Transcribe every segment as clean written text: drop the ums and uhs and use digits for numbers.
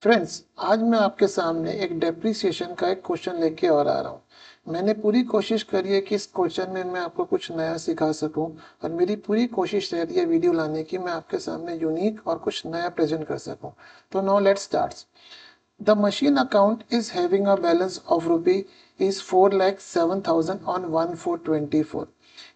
Friends, आज मैं आपके सामने एक डेप्रिसिएशन का एक क्वेश्चन लेके और आ रहा हूँ। मैंने पूरी कोशिश करी है कि इस क्वेश्चन में मैं आपको कुछ नया सिखा सकूं और मेरी पूरी कोशिश रह रही है वीडियो लाने की, मैं आपके सामने यूनिक और कुछ नया प्रेजेंट कर सकूं। तो now let's start. The machine account is having a balance of rupee is 4,07,000 on 1/4/24.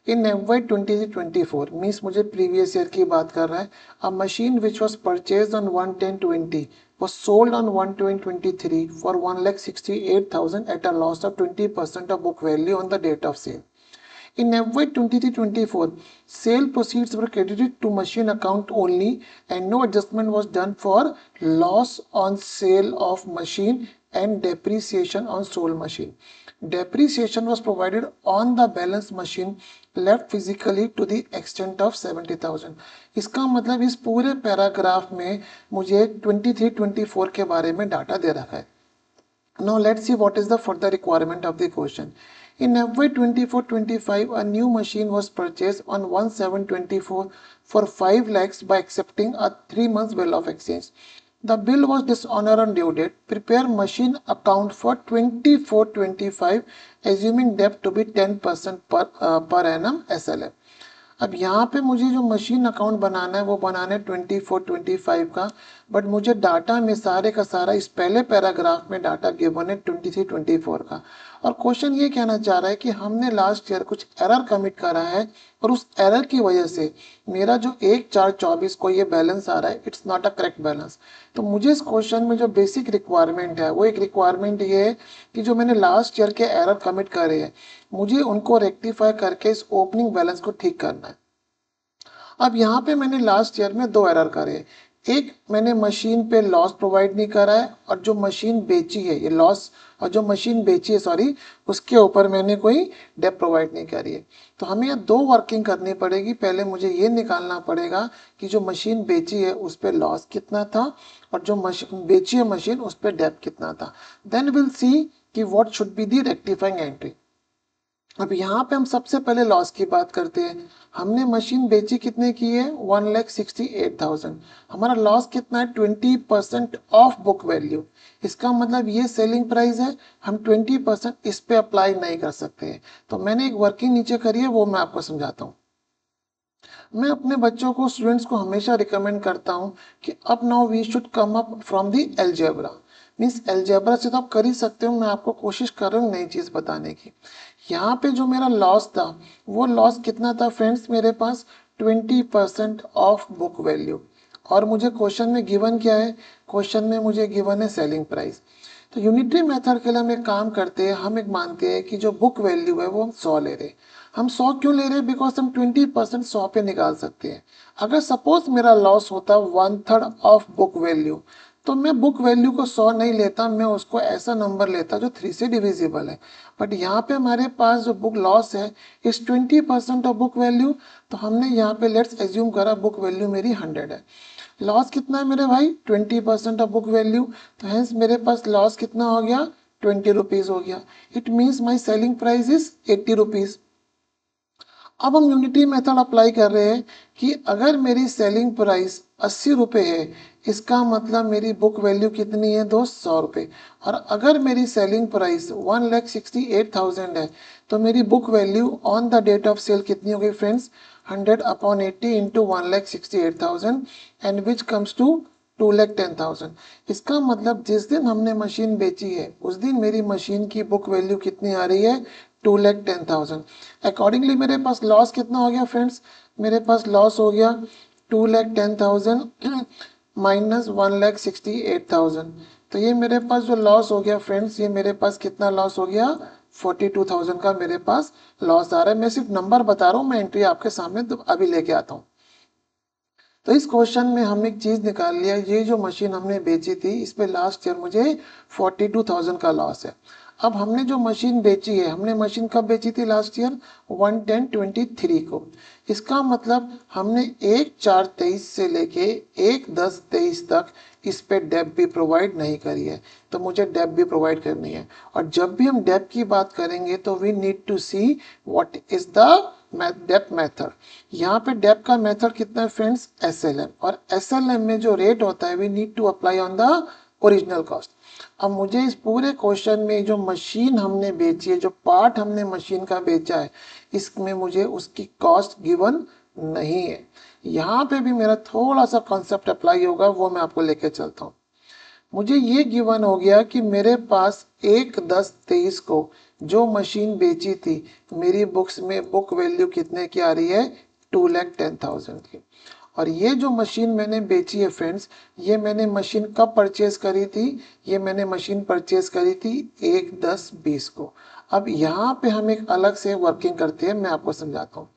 In FY 2024 means मुझे previous year की बात कर रहा है. A machine which was purchased on 1/10/20 was sold on 1/10/23 for 1,68,000 at a loss of 20% of book value on the date of sale. In FY 23-24, sale proceeds were credited to machine account only and no adjustment was done for loss on sale of machine and depreciation on sold machine. Depreciation was provided on the balance machine left physically to the extent of 70,000. इसका मतलब इस पूरे paragraph में मुझे 23-24 के बारे में data दे रखा है. Now let's see what is the further requirement of the question. In FY 24-25, a new machine was purchased on 1/7/24 for 5 lakhs by accepting a 3 months bill of exchange. The bill was dishonored on due date. Prepare machine account for 24-25, assuming debt to be 10% per annum SLF. अब यहाँ पे मुझे जो machine account बनाना है वो बनाना है 24-25 का, but मुझे डाटा में सारे का सारा इस पहले पैराग्राफ में डाटा गिवन है 23-24 का। और क्वेश्चन ये कहना चाह रहा है कि हमने लास्ट ईयर कुछ एरर कमिट करा है और उस एरर की वजह से मेरा जो 1/4/24 को ये बैलेंस आ रहा है, it's not a correct balance. तो मुझे इस क्वेश्चन में जो बेसिक रिक्वायरमेंट है वो एक रिक्वायरमेंट ये है कि जो मैंने लास्ट ईयर के एरर कमिट करे हैं मुझे उनको रेक्टिफाई करके इस ओपनिंग बैलेंस को ठीक करना है। अब यहाँ पे मैंने लास्ट ईयर में 2 एरर करे। एक, मैंने मशीन पे लॉस प्रोवाइड नहीं करा है और जो मशीन बेची है ये लॉस, और जो मशीन बेची है सॉरी उसके ऊपर मैंने कोई डेप प्रोवाइड नहीं करी है। तो हमें यहाँ 2 वर्किंग करनी पड़ेगी। पहले मुझे ये निकालना पड़ेगा कि जो मशीन बेची है उस पर लॉस कितना था और जो मशीन बेची है मशीन उस पर डेप कितना था। देन विल सी कि what should be the rectifying entry. अब यहाँ पे हम सबसे पहले लॉस की बात करते हैं। हमने मशीन बेची कितने की है 1,68,000। हमारा लॉस कितना है 20% ऑफ बुक वैल्यू। इसका मतलब ये सेलिंग प्राइस है, हम 20% इस पे अप्लाई नहीं कर सकते हैं। तो मैंने एक वर्किंग नीचे करी है वो मैं आपको समझाता हूँ। मैं अपने बच्चों को स्टूडेंट्स को हमेशा रिकमेंड करता हूँ कि अब now we should come up from the algebra. Means algebra से तो आप कर ही सकते हो, मैं आपको कोशिश कर रहा हूँ नई चीज़ बताने की। यहाँ पे जो मेरा लॉस था वो लॉस कितना था फ्रेंड्स, मेरे पास 20% ऑफ बुक वैल्यू। और मुझे क्वेश्चन में गिवन क्या है, क्वेश्चन में मुझे गिवन है सेलिंग प्राइस। तो यूनिटरी मेथड के लिए हम एक काम करते हैं, हम एक मानते हैं कि जो बुक वैल्यू है वो हम 100 ले रहे हैं। हम 100 क्यों ले रहे हैं, बिकॉज हम 20% 100 पे निकाल सकते हैं। अगर सपोज मेरा लॉस होता 1/3 ऑफ बुक वैल्यू, तो मैं बुक वैल्यू को 100 नहीं लेता, मैं उसको ऐसा नंबर लेता जो 3 से डिविजिबल है। बट यहाँ पे हमारे पास जो बुक लॉस है इस 20% ऑफ बुक वैल्यू। तो हमने यहाँ पे लेट्स एज्यूम करा बुक वैल्यू मेरी 100 है। लॉस कितना है मेरे भाई 20% ऑफ बुक वैल्यू। तो हेंस मेरे पास लॉस कितना हो गया 20 रुपीज हो गया। It means my selling price is 80 rupees. अब हम यूनिटी मेथड अप्लाई कर रहे हैं कि अगर मेरी सेलिंग प्राइस 80 रुपये है, इसका मतलब मेरी बुक वैल्यू कितनी है दोस्त 100 रुपये। और अगर मेरी सेलिंग प्राइस 1,68,000 है तो मेरी book value on the date of sale कितनी होगी friends, 100/80 into 1,68,000 and which comes to 2,10,000। इसका मतलब जिस दिन हमने मशीन बेची है उस दिन मेरी मशीन की बुक वैल्यू कितनी आ रही है 2,10,000। अकॉर्डिंगली मेरे पास लॉस कितना हो गया फ्रेंड्स, मेरे पास लॉस हो गया 2,10,000 माइनस 1,68,000। तो ये मेरे पास जो लॉस हो गया फ्रेंड्स, ये मेरे पास कितना लॉस हो गया 42,000 का मेरे पास लॉस आ रहा है। मैं सिर्फ नंबर बता रहा हूँ, मैं एंट्री आपके सामने अभी लेके आता हूँ। तो इस क्वेश्चन में हमने एक चीज निकाल लिया, ये जो मशीन हमने बेची थी इस पे लास्ट ईयर मुझे 42,000 का लॉस है। अब हमने जो मशीन बेची है, हमने मशीन कब बेची थी लास्ट ईयर 1/10/23 को। इसका मतलब हमने 1/4/23 से लेके 1/10/23 तक इस पे डेप भी प्रोवाइड नहीं करी है। तो मुझे डेप भी प्रोवाइड करनी है। और जब भी हम डेप की बात करेंगे तो we need to see what is the dep method. यहाँ पे डेप का मेथड कितना है फ्रेंड्स SLM, और SLM में जो रेट होता है we need to apply on the original cost. अब मुझे इस पूरे क्वेश्चन में जो मशीन हमने बेची है, जो पार्ट हमने मशीन का बेचा है, इसमें मुझे उसकी कॉस्ट गिवन नहीं है। यहाँ पे भी मेरा थोड़ा सा कॉन्सेप्ट अप्लाई होगा, वो मैं आपको लेके चलता हूँ। मुझे ये गिवन हो गया कि मेरे पास 1/10/23 को जो मशीन बेची थी, मेरी बुक्स में बुक वैल्यू कितने की आ रही है, 2,10,000 की। और ये जो मशीन मैंने बेची है फ्रेंड्स, ये मैंने मशीन कब परचेज करी थी, ये मैंने मशीन परचेज करी थी 1/10/20 को। अब यहाँ पे हम एक अलग से वर्किंग करते हैं, मैं आपको समझाता हूँ।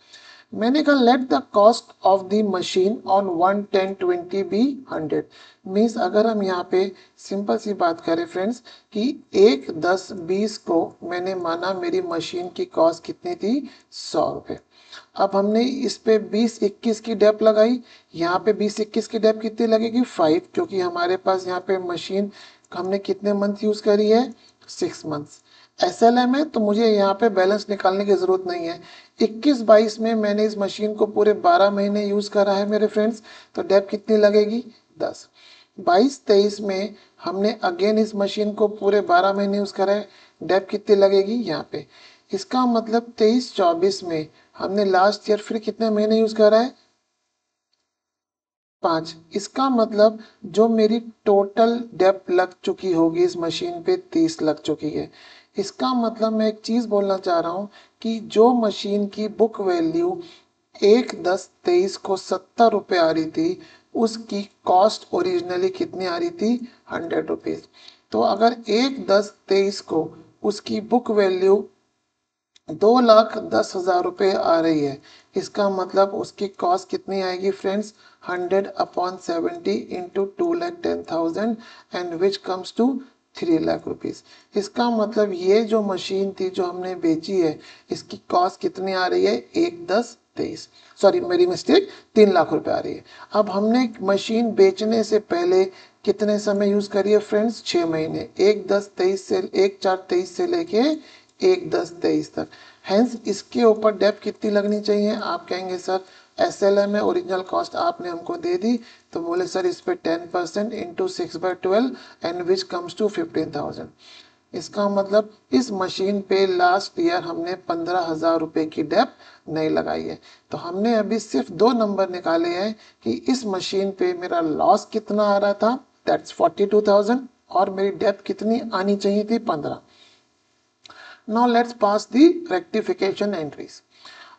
मैंने कहा let the cost of the machine on 1, 10, 20 be 100। Means अगर हम यहाँ पे सिंपल सी बात करें फ्रेंड्स कि 1/10/20 को मैंने माना मेरी मशीन की कॉस्ट कितनी थी, 100 रुपये। अब हमने इस पे 20-21 की डेप लगाई, यहाँ पे 20-21 की डेप कितनी लगेगी, 5, क्योंकि हमारे पास यहाँ पे मशीन हमने कितने मंथ यूज करी है, 6 मंथ्स। SLM है तो मुझे यहाँ पे बैलेंस निकालने की जरूरत नहीं है। 21-22 में मैंने इस मशीन को पूरे 12 महीने यूज करा है मेरे फ्रेंड्स, तो डेप कितनी लगेगी, 10। 22-23 में हमने अगेन इस मशीन को पूरे 12 महीने यूज करा है, डेप कितनी लगेगी यहाँ पे। इसका मतलब 23-24 में हमने लास्ट ईयर फिर कितने महीने यूज करा है, 5। इसका मतलब जो मेरी टोटल डेप लग चुकी होगी इस मशीन पे, 30 लग चुकी है। इसका मतलब मैं एक चीज बोलना चाह रहा हूँ कि जो मशीन की बुक वैल्यू 1/10/23 को 70 रुपये आ रही थी, उसकी कॉस्ट ओरिजिनली कितनी आ रही थी, 100 रुपीज। तो अगर 1/10/23 को उसकी बुक वैल्यू 2,10,000 रुपये आ रही है, इसका मतलब उसकी कॉस्ट कितनी आएगी friends, 100/70 into 2,10,000 and which comes to 3,00,000 rupees. इसका मतलब ये जो मशीन थी जो हमने बेची है, इसकी कॉस्ट कितनी आ रही है, 1/10/23, सॉरी मेरी मिस्टेक, 3,00,000 रुपये आ रही है। अब हमने मशीन बेचने से पहले कितने समय यूज करी है फ्रेंड्स, 6 महीने, 1/10/23 से 1/4/23 से लेके 1/10/23 तक। हेंस इसके ऊपर डेप कितनी लगनी चाहिए, आप कहेंगे सर SLM है, ओरिजिनल कॉस्ट आपने हमको दे दी, तो बोले सर इस पे 10% into 6/12 and which comes to 15,000। इसका मतलब इस मशीन पे लास्ट ईयर हमने 15,000 रुपए की डेप नहीं लगाई है। तो हमने अभी सिर्फ 2 नंबर निकाले हैं कि इस मशीन पे मेरा लॉस कितना आ रहा था, दैट्स 42,000, और मेरी डेप कितनी आनी चाहिए थी, 15। Now let's pass the rectification entries.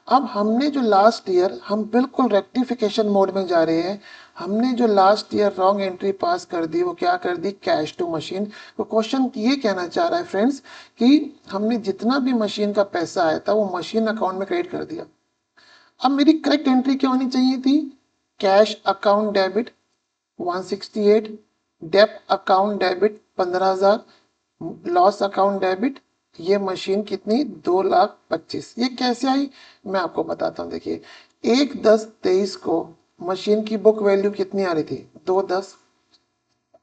अब हमने जो लास्ट ईयर, हम बिल्कुल रेक्टिफिकेशन मोड में जा रहे हैं, हमने जो last year wrong entry pass कर दी, वो क्या कर दी, कैश टू मशीन। तो क्वेश्चन ये कहना चाह रहा है फ्रेंड्स कि हमने जितना भी मशीन का पैसा आया था वो मशीन अकाउंट में क्रेडिट कर दिया। अब मेरी करेक्ट एंट्री क्या होनी चाहिए थी, cash account debit 168, dep account debit 15,000, loss account debit ये मशीन कितनी, 2,25,000। ये कैसे आई, मैं आपको बताता हूँ। देखिए 1/10/23 को मशीन की बुक वैल्यू कितनी आ रही थी, 210,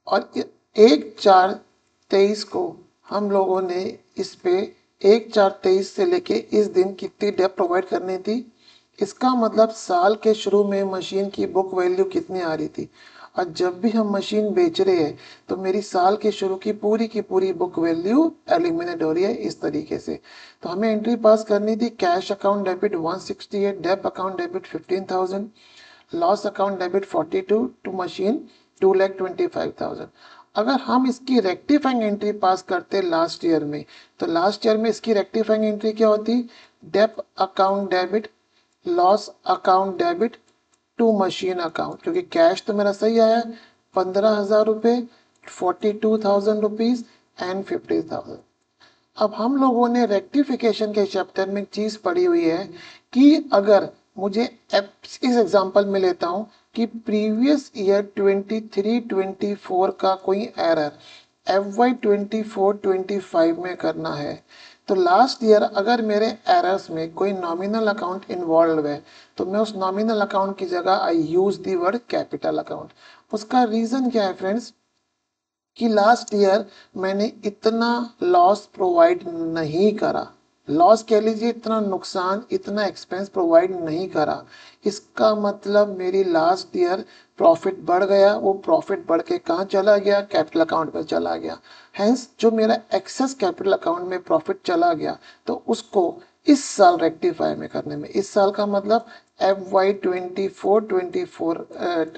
और 1/4/23 को हम लोगों ने इस पे 1/4/23 से लेके इस दिन कितनी डेप प्रोवाइड करनी थी। इसका मतलब साल के शुरू में मशीन की बुक वैल्यू कितनी आ रही थी, और जब भी हम मशीन बेच रहे हैं तो मेरी साल के शुरू की पूरी बुक वैल्यू एलिमिनेट हो रही है इस तरीके से। तो हमें एंट्री पास करनी थी, cash account debit 168, dep account debit 15,000, loss account debit 42 to machine 2,25,000। अगर हम इसकी रेक्टिफाइंग एंट्री पास करते लास्ट ईयर में, तो लास्ट ईयर में इसकी रेक्टिफाइंग एंट्री क्या होती, dep account debit loss account debit to machine account, क्योंकि कैश तो मेरा सही आया 15,000 रुपये, 42,000 रुपीज एंड 50,000। अब हम लोगों ने रेक्टिफिकेशन के चैप्टर में एक चीज पढ़ी हुई है कि अगर मुझे इस एग्जांपल में लेता हूं कि प्रीवियस ईयर 23-24 का कोई एरर FY 24-25 में करना है, तो लास्ट ईयर अगर मेरे एरर्स में कोई नॉमिनल अकाउंट इन्वॉल्व है, तो मैं उस नॉमिनल अकाउंट की जगह I use the word capital account. उसका रीजन क्या है फ्रेंड्स कि लास्ट ईयर मैंने इतना लॉस प्रोवाइड नहीं करा, लॉस कह लीजिए, इतना नुकसान, इतना एक्सपेंस प्रोवाइड नहीं करा। इसका मतलब मेरी लास्ट ईयर प्रॉफिट बढ़ गया, वो प्रॉफिट बढ़ के कहाँ चला गया, कैपिटल अकाउंट में चला गया। हेंस जो मेरा एक्सेस कैपिटल अकाउंट में प्रॉफिट चला गया, तो उसको इस साल रेक्टिफाई में करने में, इस साल का मतलब FY24-24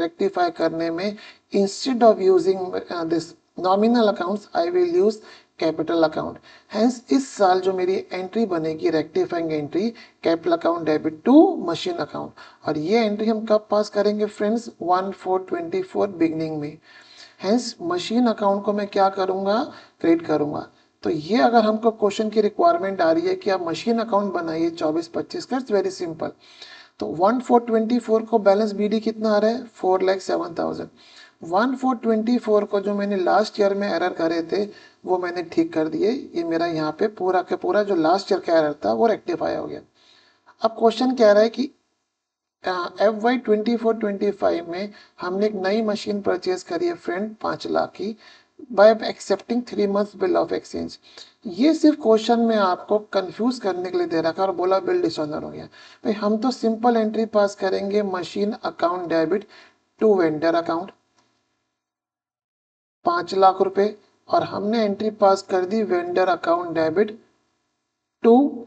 रेक्टिफाई करने में, instead of using this nominal accounts I will use capital account. Hence इस साल जो मेरी एंट्री बनेगी, rectifying entry, capital account debit to machine account. और ये एंट्री हम कब पास करेंगे फ्रेंड्स, 1/4/24 बिगनिंग में। हेंस मशीन अकाउंट को मैं क्या करूंगा, क्रेडिट करूंगा। तो ये अगर हमको क्वेश्चन की रिक्वायरमेंट आ रही है कि आप मशीन अकाउंट बनाइए 24-25 का, इट्स वेरी सिंपल। तो 1/4/24 को बैलेंस बीडी कितना आ रहा है, 4,07,000। 1/4/24 को जो मैंने लास्ट ईयर में एरर करे थे वो मैंने ठीक कर दिए। ये मेरा यहाँ पे पूरा का पूरा जो लास्ट ईयर का एरर था वो रेक्टिफाई हो गया। अब क्वेश्चन कह रहा है कि FY24-25 में हमने एक नई मशीन परचेज करी है फ्रेंड 5 लाख की, bye accepting 3 months bill of exchange. ये सिर्फ क्वेश्चन में आपको कंफ्यूज करने के लिए दे रखा और बोला बिल डिसऑनर हो गया। भाई हम तो सिंपल एंट्री पास करेंगे, machine account debit to vendor account 5 lakh रुपए, और हमने एंट्री पास कर दी vendor account debit to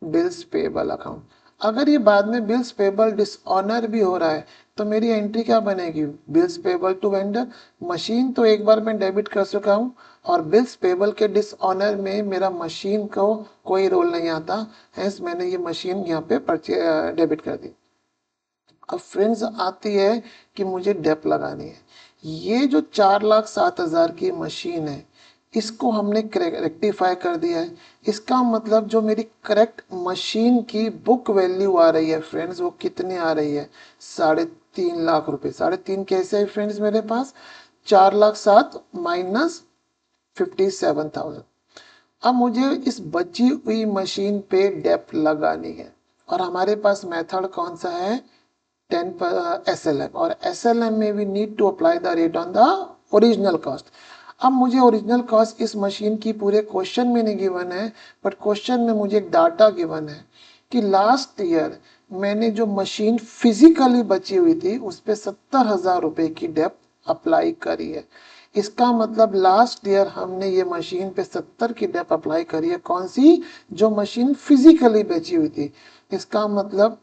bills payable account. अगर ये बाद में बिल्स पेबल डिसऑनर भी हो रहा है तो मेरी एंट्री क्या बनेगी, bills payable to vendor. Machine तो एक बार मैं डेबिट कर चुका हूँ, और बिल्स पेबल के डिसऑनर में मेरा मशीन को कोई रोल नहीं आता, हेंस मैंने ये मशीन यहाँ पे डेबिट कर दी। अब फ्रेंड्स आती है कि मुझे डेप लगानी है। ये जो 4,07,000 की मशीन है, इसको हमने रेक्टिफाई कर दिया है। इसका मतलब जो मेरी करेक्ट मशीन की बुक वैल्यू आ रही है फ्रेंड्स, वो कितनी आ रही है, 3.5 लाख रुपए। 3.5 कैसे है फ्रेंड्स मेरे पास, 4,07,000 माइनस 57,000। अब मुझे इस बची हुई मशीन पे डेप लगानी है, और हमारे पास मेथड कौन सा है, 10 SLM, और SLM में we need to apply the rate on the original cost. अब मुझे ओरिजिनल कॉस्ट इस मशीन की पूरे क्वेश्चन में नहीं गिवन है, बट क्वेश्चन में मुझे एक डाटा गिवन है कि लास्ट ईयर मैंने जो मशीन फिजिकली बची हुई थी उस पे 70,000 रुपए की डेप अप्लाई करी है। इसका मतलब लास्ट ईयर हमने ये मशीन पे 70 की डेप अप्लाई करी है, कौन सी, जो मशीन फिजिकली बेची हुई थी। इसका मतलब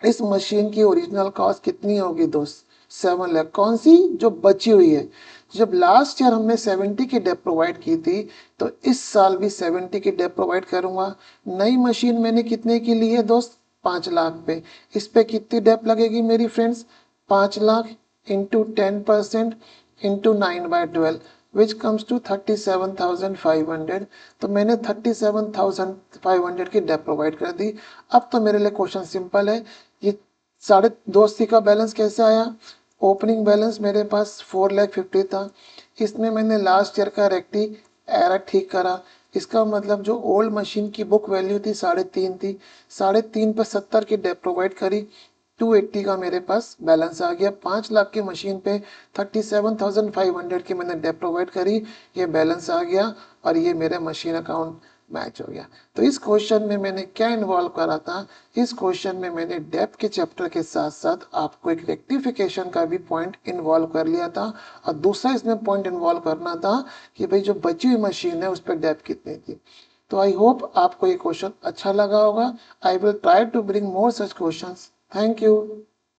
इस मशीन की ओरिजिनल कॉस्ट कितनी होगी दोस्त, 7 लाख, कौन सी, जो बची हुई है। जब लास्ट ईयर हमने 70 की डेप प्रोवाइड की थी, तो इस साल भी 70 की डेप प्रोवाइड करूंगा। नई मशीन मैंने कितने की ली है दोस्त, 5 लाख पे। इस पे कितनी डेप लगेगी मेरी friends, 5 lakh into 10% into 9/12 which comes to 37,500। तो मैंने 37,500 की डेप प्रोवाइड कर दी। अब तो मेरे लिए क्वेश्चन सिंपल है, ये 2.5 का बैलेंस कैसे आया। ओपनिंग बैलेंस मेरे पास 4,50,000 था, इसमें मैंने लास्ट ईयर का रेक्टी एरर ठीक करा। इसका मतलब जो ओल्ड मशीन की बुक वैल्यू थी 3.5 थी, 3.5 पर 70 की डेप प्रोवाइड करी, 280 का मेरे पास बैलेंस आ गया। 5 लाख की मशीन पे 37,500 की मैंने डेप प्रोवाइड करी, ये बैलेंस आ गया, और ये मेरे मशीन अकाउंट मैच हो गया। तो इस क्वेश्चन में मैंने क्या इन्वॉल्व करा था, इस क्वेश्चन में मैंने डेप के चैप्टर के साथ साथ आपको एक रेक्टिफिकेशन का भी पॉइंट इन्वॉल्व कर लिया था, और दूसरा इसमें पॉइंट इन्वॉल्व करना था कि भाई जो बची हुई मशीन है उस पर डेप कितनी थी। तो आई होप आपको ये क्वेश्चन अच्छा लगा होगा। I will try to bring more such questions. Thank you.